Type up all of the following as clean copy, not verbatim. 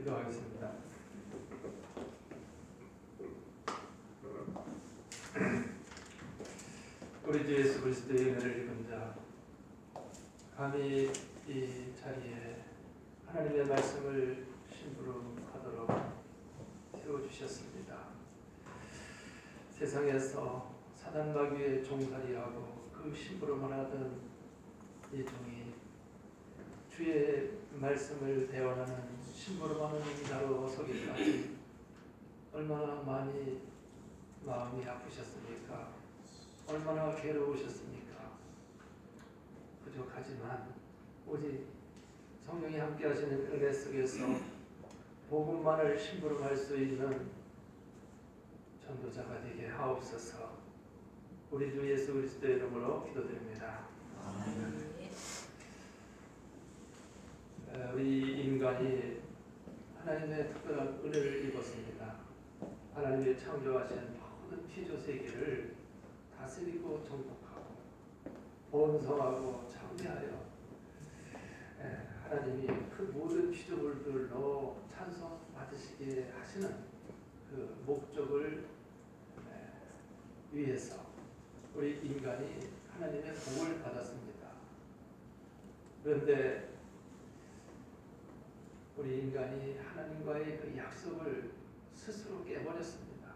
기도하겠습니다. 우리 주 예수 그리스도의 은혜를 입은 자, 감히 이 자리에 하나님의 말씀을 심부름하도록 세워주셨습니다. 세상에서 사단 마귀의 종살이하고 그 심부름을 하던 이 종이 주의 말씀을 대언하는 심부름하는 자로 서기까지 얼마나 많이 마음이 아프셨습니까? 얼마나 괴로우셨습니까? 부족하지만 오직 성령이 함께 하시는 은혜 속에서 복음만을 심부름할 수 있는 전도자가 되게 하옵소서. 우리 주 예수 그리스도의 이름으로 기도드립니다. 우리 인간이 하나님의 특별한 은혜를 입었습니다. 하나님이 창조하신 모든 피조 세계를 다스리고 정복하고 번성하고 창대하여 하나님이 그 모든 피조물들로 찬송 받으시게 하시는 그 목적을 위해서 우리 인간이 하나님의 복을 받았습니다. 그런데 우리 인간이 하나님과의 그 약속을 스스로 깨버렸습니다.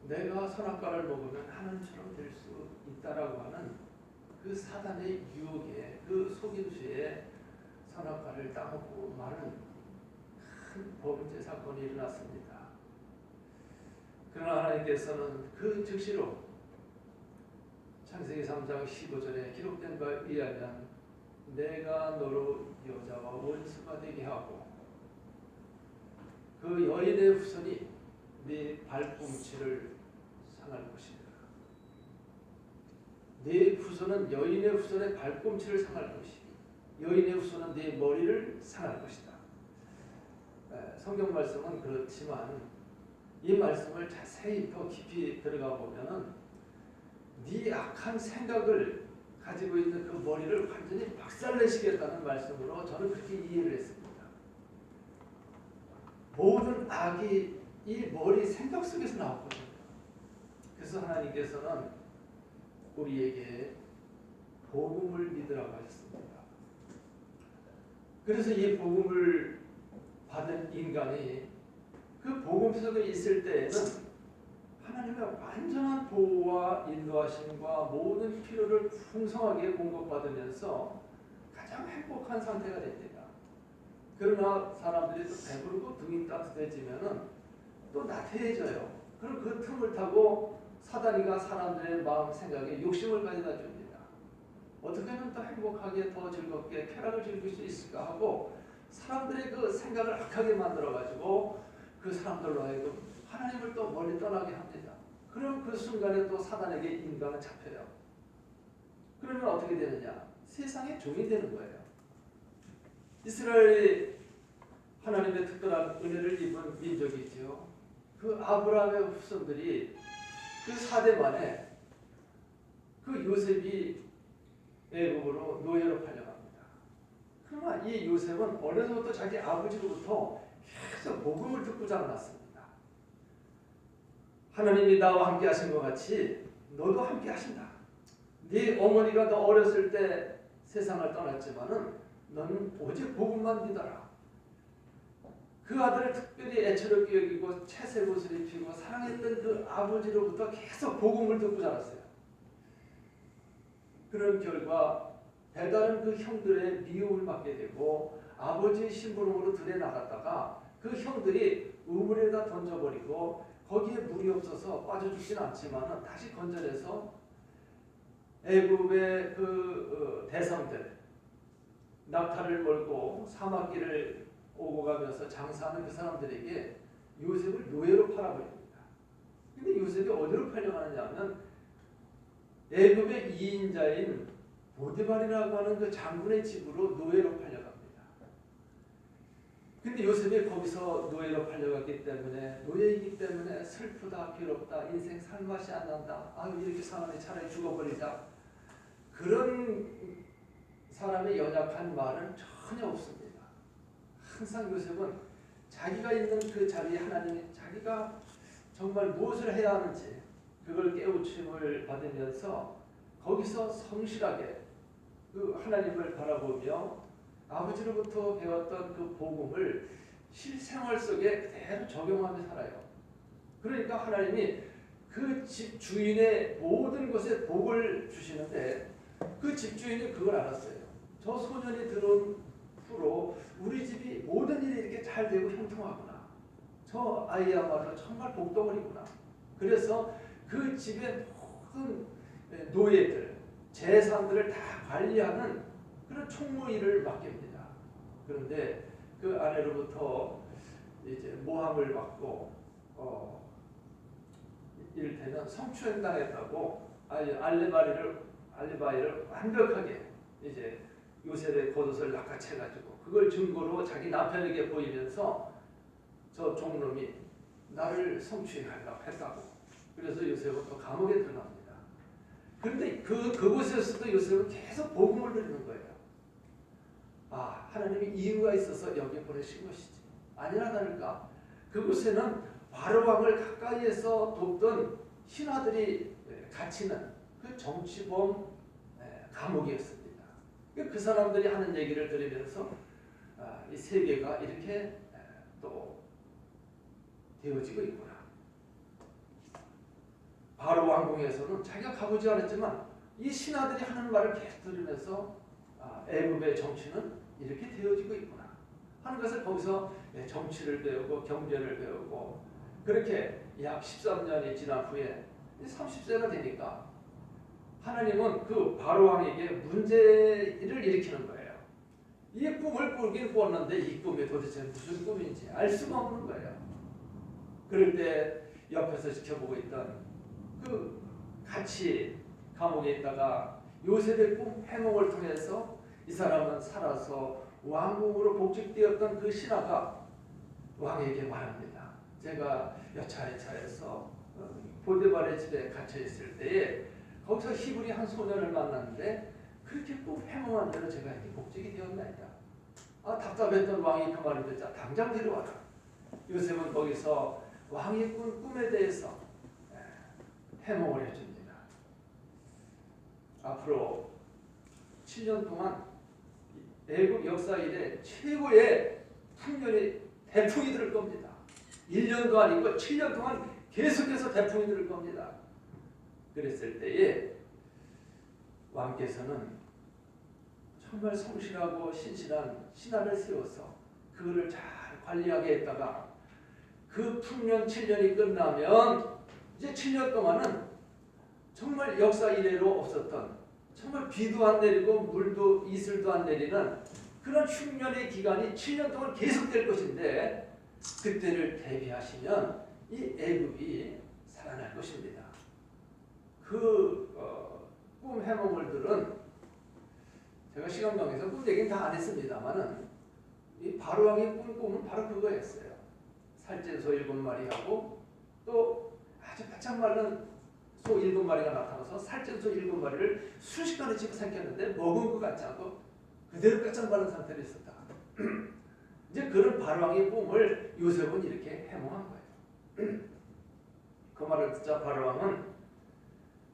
내가 선악과를 먹으면 하나님처럼 될 수 있다라고 하는 그 사단의 유혹에, 그 속임수에 선악과를 따먹고 마는 큰 범죄 사건이 일어났습니다. 그러나 하나님께서는 그 즉시로 창세기 3장 15절에 기록된 바에 의하면 내가 너로 여자와 원수가 되게 하고 그 여인의 후손이 네 발꿈치를 상할 것이다. 네 후손은 여인의 후손의 발꿈치를 상할 것이니 여인의 후손은 네 머리를 상할 것이다. 성경 말씀은 그렇지만 이 말씀을 자세히 더 깊이 들어가 보면은 네 악한 생각을 가지고 있는 그 머리를 완전히 박살내시겠다는 말씀으로 저는 그렇게 이해를 했습니다. 모든 악이 이 머리 생각 속에서 나왔거든요. 그래서 하나님께서는 우리에게 복음을 믿으라고 하셨습니다. 그래서 이 복음을 받은 인간이 그 복음 속에 있을 때에는 하나님의 완전한 보호와 인도하심과 모든 필요를 풍성하게 공급받으면서 가장 행복한 상태가 됩니다. 그러나 사람들이 또 배부르고 등이 따뜻해지면은 또 나태해져요. 그럼 그 틈을 타고 사단이가 사람들의 마음 생각에 욕심을 가져다 줍니다. 어떻게 하면 더 행복하게 더 즐겁게 쾌락을 즐길 수 있을까 하고 사람들의 그 생각을 악하게 만들어가지고 그 사람들로 하여금 하나님을 또 멀리 떠나게 합니다. 그럼 그 순간에 또 사단에게 인간은 잡혀요. 그러면 어떻게 되느냐? 세상의 종이 되는 거예요. 이스라엘이 하나님의 특별한 은혜를 입은 민족이지요. 그 아브라함의 후손들이 그 4대 만에 그 요셉이 애굽으로 노예로 팔려갑니다. 그러나 이 요셉은 어려서부터 자기 아버지로부터 계속 복음을 듣고 자라났습니다. 하나님이 나와 함께 하신 것 같이 너도 함께 하신다. 네 어머니가 너 어렸을 때 세상을 떠났지만은 너는 오직 복음만 믿어라. 그 아들을 특별히 애처롭게 여기고 채색 옷을 입히고 사랑했던 그 아버지로부터 계속 복음을 듣고 자랐어요. 그런 결과 배다른 그 형들의 미움을 받게 되고 아버지의 심부름으로 들에 나갔다가 그 형들이 우물에다 던져버리고 거기에 물이 없어서 빠져 죽진 않지만 다시 건져내서 애굽의 그 대상들 낙타를 몰고 사막길을 오고 가면서 장사하는 그 사람들에게 요셉을 노예로 팔아버립니다. 근데 요셉이 어디로 팔려가느냐 하면 애굽의 2인자인 보디발이라고 하는 그 장군의 집으로 노예로 팔려갑니다. 근데 요셉이 거기서 노예로 팔려갔기 때문에 노예이기 때문에 슬프다, 괴롭다, 인생 살 맛이 안 난다. 아유 이렇게 사람이 차라리 죽어버리자. 그런 사람의 연약한 말은 전혀 없습니다. 항상 요셉은 자기가 있는 그 자리에 하나님이 자기가 정말 무엇을 해야 하는지 그걸 깨우침을 받으면서 거기서 성실하게 그 하나님을 바라보며 아버지로부터 배웠던 그 복음을 실생활 속에 그대로 적용하며 살아요. 그러니까 하나님이 그 집 주인의 모든 것에 복을 주시는데 그 집주인이 그걸 알았어요. 저 소년이 들어온 후로 우리 집이 모든 일이 이렇게 잘 되고 형통하구나. 저 아이야말로 정말 복덩어리구나. 그래서 그 집의 모든 노예들, 재산들을 다 관리하는 그런 총무 일을 맡깁니다. 그런데 그 아내로부터 이제 모함을 받고 이를테면 성추행당했다고 알리바이를 완벽하게 이제 요셉의 겉옷을 낚아채가지고 그걸 증거로 자기 남편에게 보이면서 저 종놈이 나를 성추행하려고 했다고. 그래서 요셉은 또 감옥에 들어갑니다. 그런데 그곳에서도 요셉은 계속 복음을 누리는 거예요. 아, 하나님이 이유가 있어서 여기 보내신 것이지. 아니나 다를까 그곳에는 바로 왕을 가까이에서 돕던 신하들이 갇히는 그 정치범 감옥이었습니다. 그 사람들이 하는 얘기를 들으면서 이 세계가 이렇게 또 되어지고 있구나. 바로 왕궁에서는 자기가 가보지 않았지만 이 신하들이 하는 말을 계속 들으면서 애굽의 정치는 이렇게 되어지고 있구나 하는 것을 거기서 정치를 배우고 경제를 배우고 그렇게 약 13년이 지난 후에 30세가 되니까 하나님은 그 바로 왕에게 문제를 일으키는 거예요. 이 꿈을 꾸긴 꾸었는데 이 꿈이 도대체 무슨 꿈인지 알 수가 없는 거예요. 그럴 때 옆에서 지켜보고 있던 그 같이 감옥에 있다가 요셉의 꿈 해몽을 통해서 이 사람은 살아서 왕궁으로 복직되었던 그 신하가 왕에게 말합니다. 제가 여차례차례서 보디발의 집에 갇혀 있을 때에 거기서 히브리 한 소년을 만났는데 그렇게 꼭 해몽한 대로 제가 이렇게 복직이 되었나이다. 답답했던 왕이 그 말을 듣자 당장 데려와라. 요셉은 거기서 왕이 꾼 꿈에 대해서 해몽을 해줍니다. 앞으로 7년 동안 애굽 역사 이래 최고의 풍년이 태풍이 들 겁니다. 1년도 아니고 7년 동안 계속해서 태풍이 들 겁니다. 그랬을 때에 왕께서는 정말 성실하고 신실한 신하를 세워서 그거를 잘 관리하게 했다가 그 풍년 7년이 끝나면 이제 7년 동안은 정말 역사 이래로 없었던 정말 비도 안 내리고 물도 이슬도 안 내리는 그런 흉년의 기간이 7년 동안 계속될 것인데 그때를 대비하시면 이 애굽이 살아날 것입니다. 꿈 해몽을들은 제가 시간 관계에서 꿈 얘기는 다 안 했습니다만은 이 바로 왕이 꾼 꿈은 바로 그거였어요. 살찐 소 7마리하고 또 아주 바짝 마른 소 7마리가 나타나서 살찐 소 7마리를 순식간에 집어삼켰는데 먹은 것 같지 않고 그대로 바짝 마른 상태로 있었다. 이제 그런 바로왕의 꿈을 요셉은 이렇게 해몽한 거예요. 그 말을 듣자 바로왕은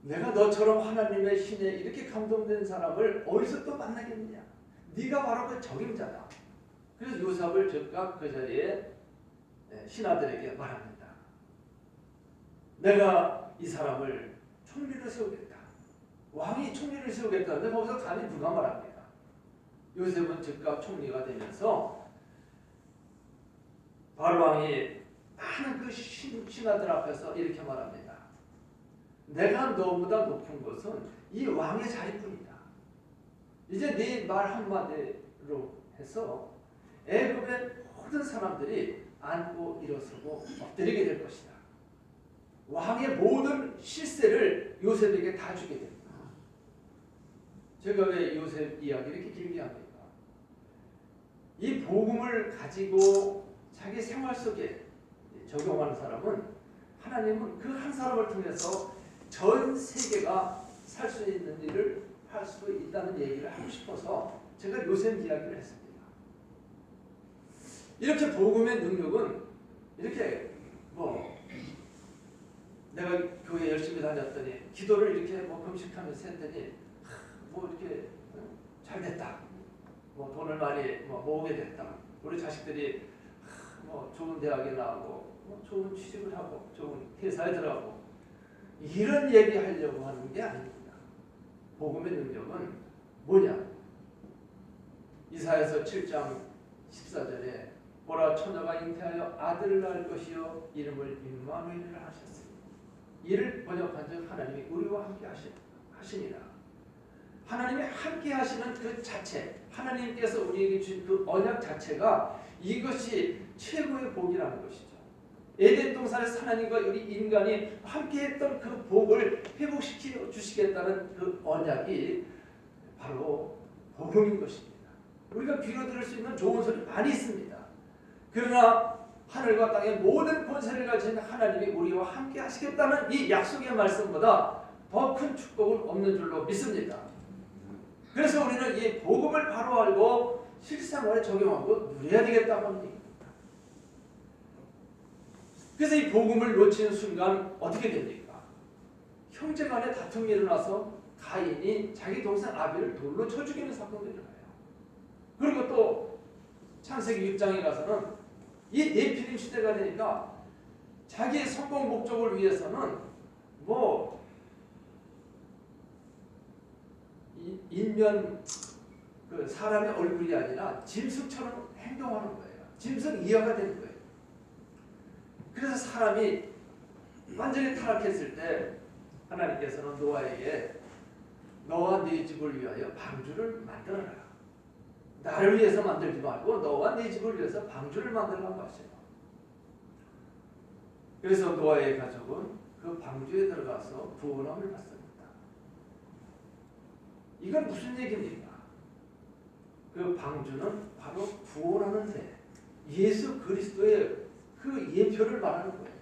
내가 너처럼 하나님의 신에 이렇게 감동된 사람을 어디서 또 만나겠느냐. 네가 바로 그 적임자다. 그래서 요셉을 즉각 그 자리에 신하들에게 말합니다. 내가 이 사람을 총리로 세우겠다. 왕이 총리를 세우겠다는데 거기서 감히 누가 말합니까? 요셉은 즉각 총리가 되면서 바로왕이 많은 그 신하들 앞에서 이렇게 말합니다. 내가 너보다 높은 것은 이 왕의 자리뿐이다. 이제 네 말 한마디로 해서 애굽의 모든 사람들이 앉고 일어서고 엎드리게 될 것이다. 왕의 모든 실세를 요셉에게 다 주게 됩니다. 제가 왜 요셉 이야기 이렇게 길게 합니까? 이 복음을 가지고 자기 생활 속에 적용하는 사람은 하나님은 그 한 사람을 통해서 전 세계가 살 수 있는 일을 할 수 있다는 얘기를 하고 싶어서 제가 요셉 이야기를 했습니다. 이렇게 복음의 능력은 이렇게 뭐 내가 교회 열심히 다녔더니 기도를 이렇게 뭐 금식하면서 했더니 뭐 이렇게 잘 됐다. 뭐 돈을 많이 뭐 모으게 됐다. 우리 자식들이 뭐 좋은 대학에 나오고 뭐 좋은 취직을 하고 좋은 회사에 들어가고 이런 얘기하려고 하는 게 아닙니다. 복음의 능력은 뭐냐? 이사야서 7장 14절에 보라 처녀가 잉태하여 아들을 낳을 것이요 이름을 임마누엘이라 하셨으니 이를 번역한즉 하나님이 우리와 함께 하시니라. 하나님이 함께 하시는 그 자체, 하나님께서 우리에게 주신 그 언약 자체가 이것이 최고의 복이라는 것이죠. 에덴 동산에서 하나님과 우리 인간이 함께했던 그 복을 회복시켜 주시겠다는 그 언약이 바로 복음인 것입니다. 우리가 귀로 들을 수 있는 좋은 소리 많이 있습니다. 그러나 하늘과 땅의 모든 권세를 가진 하나님이 우리와 함께 하시겠다는 이 약속의 말씀보다 더 큰 축복은 없는 줄로 믿습니다. 그래서 우리는 이 복음을 바로 알고 실생활에 적용하고 누려야 되겠다는 얘기입니다. 그래서 이 복음을 놓치는 순간 어떻게 됩니까? 형제 간에 다툼이 일어나서 가인이 자기 동생 아벨을 돌로 쳐 죽이는 사건이 일어나요. 그리고 또 창세기 6장에 가서는 이 네피림 시대가 되니까 자기의 성공 목적을 위해서는 뭐 인면 그 사람의 얼굴이 아니라 짐승처럼 행동하는 거예요. 짐승 이하가 되는 거예요. 그래서 사람이 완전히 타락했을 때 하나님께서는 노아에게 너와 네 집을 위하여 방주를 만들어라. 나를 위해서 만들지 말고 너와 네 집을 위해서 방주를 만들라고 하세요. 그래서 노아의 가족은 그 방주에 들어가서 구원함을 받습니다. 이건 무슨 얘기입니까? 그 방주는 바로 구원하는 데 예수 그리스도의 그 예표를 말하는 거예요.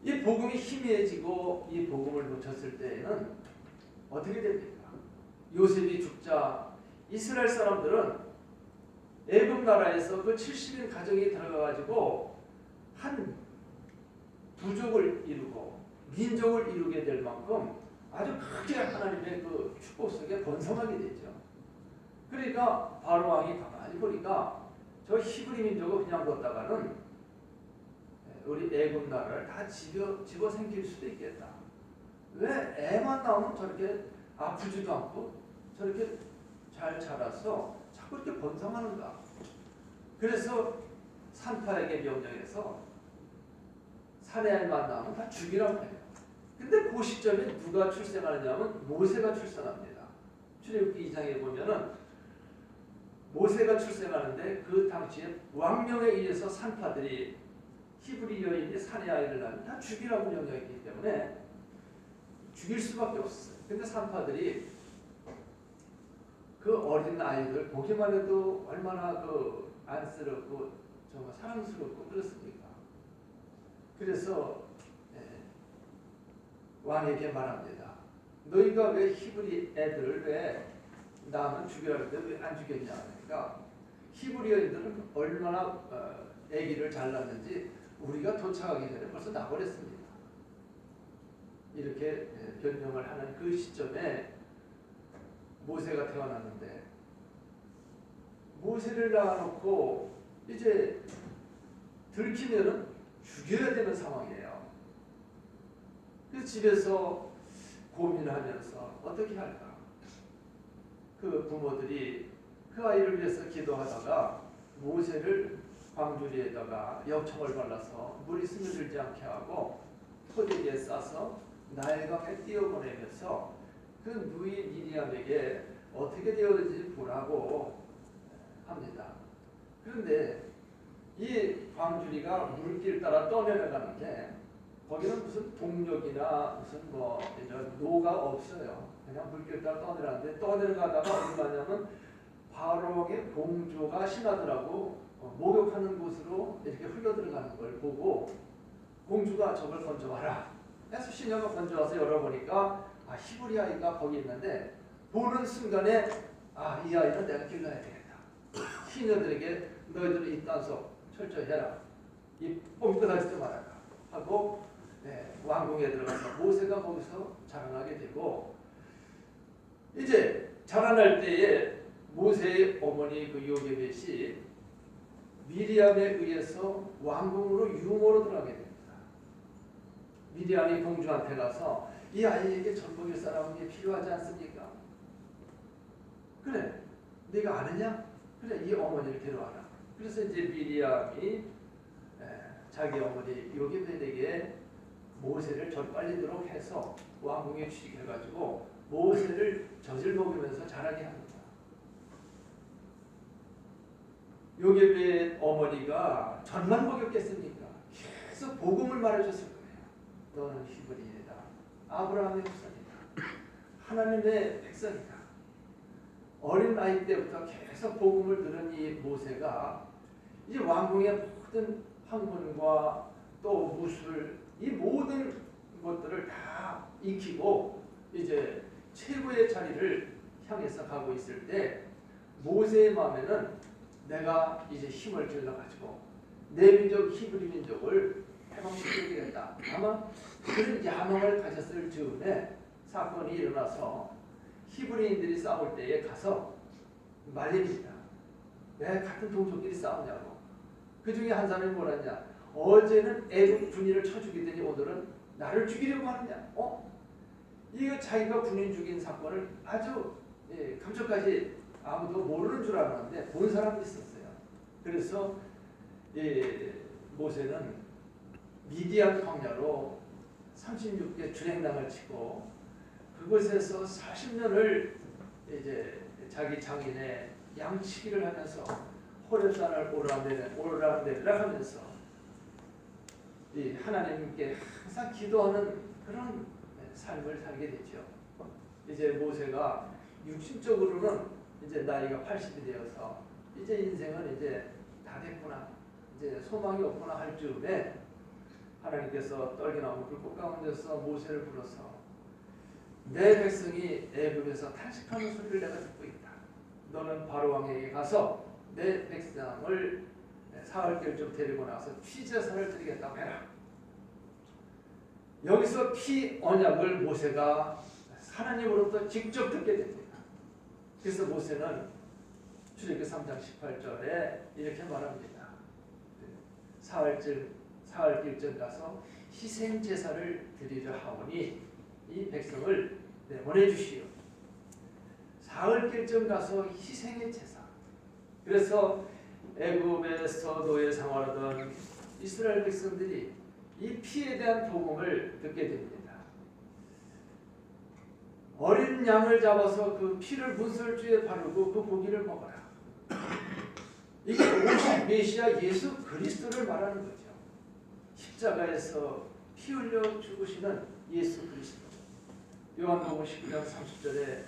이 복음이 희미해지고 이 복음을 놓쳤을 때에는 어떻게 됩니까? 요셉이 죽자 이스라엘 사람들은 애굽 나라에서 그 70인 가정이 들어가가지고 한 부족을 이루고 민족을 이루게 될 만큼 아주 크게 하나님의 그 축복 속에 번성하게 되죠. 그러니까 바로 왕이 가만히 보니까 저 히브리 민족을 그냥 뒀다가는 우리 애굽 나라를 다 집어 생길 수도 있겠다. 왜 애만 나오면 저렇게 아프지도 않고 저렇게 잘 자라서 자꾸 이렇게 번성하는가? 그래서 산파에게 명령해서 사내알만 나오면 다 죽이라고 해요. 근데 그 시점에 누가 출생하느냐면 모세가 출생합니다. 출애굽기 2장에 보면은 모세가 출생하는데 그 당시에 왕명에 의해서 산파들이 히브리 여인이 사내 아이를 낳으면 다 죽이라고 명령했기 때문에 죽일 수밖에 없었어요. 근데 산파들이 그 어린 아이들 보기만 해도 얼마나 그 안쓰럽고 정말 사랑스럽고 그렇습니까? 그래서 왕에게 말합니다. 너희가 왜 히브리 애들을 왜 나는 죽여라는데 왜 안 죽였냐 하니까 히브리 여인들은 얼마나 아기를 잘 낳는지 우리가 도착하기 전에 벌써 나버렸습니다. 이렇게 변명을 하는 그 시점에 모세가 태어났는데 모세를 낳아놓고 이제 들키면은 죽여야 되는 상황이에요. 그래서 집에서 고민하면서 어떻게 할까? 그 부모들이 그 아이를 위해서 기도하다가 모세를 광주리에다가 역청을 발라서 물이 스며들지 않게 하고 토대기에 싸서 나일강에 띄어보내면서 그 누이 미리암에게 어떻게 되었는지 보라고 합니다. 그런데 이 광주리가 물길 따라 떠내려가는데 거기는 무슨 동력이나 무슨 뭐 노가 없어요. 그냥 물길 따라 떠내려가는데 떠내려가다가 어디 가냐면 바로의 공조가 신하들하고 목욕하는 곳으로 이렇게 흘러들어가는 걸 보고 공주가 저걸 건져와라. 그래서 신녀가 건져와서 열어보니까 히브리 아이가 거기 있는데 보는 순간에 이 아이는 내가 길러야 되겠다. 시녀들에게 너희들 이 단속 철저히 해라. 이 꼼꼼하지도 말아라 하고 왕궁에 들어가서 모세가 거기서 자라나게 되고, 이제 자라날 때에 모세의 어머니 그 요게벳이 미리암에 의해서 왕궁으로 유모로 들어가게 됩니다. 미리암이 공주한테 가서 이 아이에게 젖 먹일 사람이 필요하지 않습니까? 그래, 네가 아느냐? 그래, 이 어머니를 데려와라. 그래서 이제 미리암이 자기 어머니 요게벳에게 모세를 젖 빨리도록 해서 왕궁에 취직해가지고 모세를 젖을 먹이면서 자라게 합니다. 요게벳 어머니가 젖만 먹였겠습니까? 계속 복음을 말해줬을 거예요. 너는 히브리인이다. 아브라함의 후손이다. 하나님의 백성이다. 어린 나이 때부터 계속 복음을 들은 이 모세가 이제 왕궁의 모든 학문과 또 무술, 이 모든 것들을 다 익히고 이제 최고의 자리를 향해서 가고 있을 때 모세의 마음에는 내가 이제 힘을 길러가지고 내 민족 히브리 민족을 해방시켜주겠다. 아마 그런 야망을 가졌을 즈음에 사건이 일어나서 히브리인들이 싸울 때에 가서 말립니다. 왜 같은 동족끼리 싸우냐고. 그 중에 한 사람이 뭐랬냐. 어제는 애국 군인을 쳐 죽이더니 오늘은 나를 죽이려고 하느냐. 이거 자기가 군인 죽인 사건을 아주 감쪽까지 아무도 모르는 줄 알았는데 본 사람이 있었어요. 그래서 모세는 미디안 광야로 36개 주행당을 치고 그곳에서 40년을 이제 자기 장인의 양치기를 하면서 호렙산을 오르락내리락 하면서 이 하나님께 항상 기도하는 그런 삶을 살게 되죠. 이제 모세가 육신적으로는 이제 나이가 80이 되어서 이제 인생은 이제 다 됐구나, 이제 소망이 없구나 할 즈음에 하나님께서 떨기나무 불꽃 가운데서 모세를 불러서 내 백성이 애굽에서 탄식하는 소리를 내가 듣고 있다. 너는 바로 왕에게 가서 내 백성을 사흘길쯤 데리고 나서 피제사를 드리겠다고 해라. 여기서 피 언약을 모세가 하나님으로부터 직접 듣게 됩니다. 그래서 모세는 출애굽기 3장 18절에 이렇게 말합니다. 사흘길쯤 가서 희생 제사를 드리려 하오니 이 백성을 내보내 주시오. 사흘길쯤 가서 희생의 제사. 그래서 애굽에서 노예 생활하던 이스라엘 백성들이 이 피에 대한 복음을 듣게 됩니다. 어린 양을 잡아서 그 피를 문설주에 바르고 그 고기를 먹어라. 이게 오실 메시아 예수 그리스도를 말하는 거죠. 십자가에서 피 흘려 죽으시는 예수 그리스도. 요한복음 19장 30절에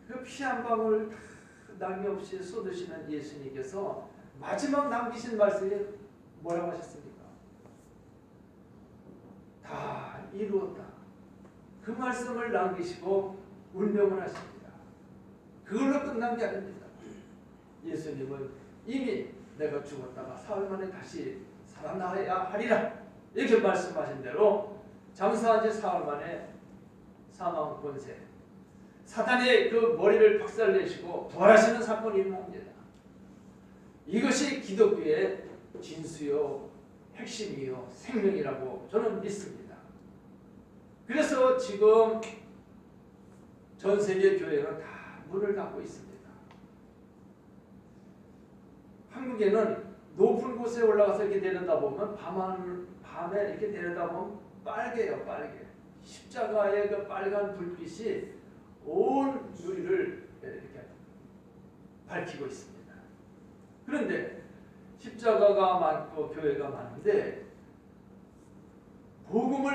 그 피 한 방울 남이 없이 쏟으시는 예수님께서 마지막 남기신 말씀이 뭐라고 하셨습니까? 다 이루었다. 그 말씀을 남기시고 운명을 하십니다. 그걸로 끝난 게 아닙니다. 예수님은 이미 내가 죽었다가 사흘 만에 다시 살아나야 하리라 이렇게 말씀하신 대로 장사한 지 사흘 만에 사망 권세, 사단의 그 머리를 박살내시고 부활하시는 사건이 일어납니다. 이것이 기독교의 진수요 핵심이요 생명이라고 저는 믿습니다. 그래서 지금 전 세계 교회는 다 문을 닫고 있습니다. 한국에는 높은 곳에 올라가서 이렇게 내려다보면 밤에 이렇게 내려다보면 빨개요, 빨개. 십자가의 그 빨간 불빛이 온 유리를 이렇게 밝히고 있습니다. 그런데 십자가가 많고 교회가 많은데 복음을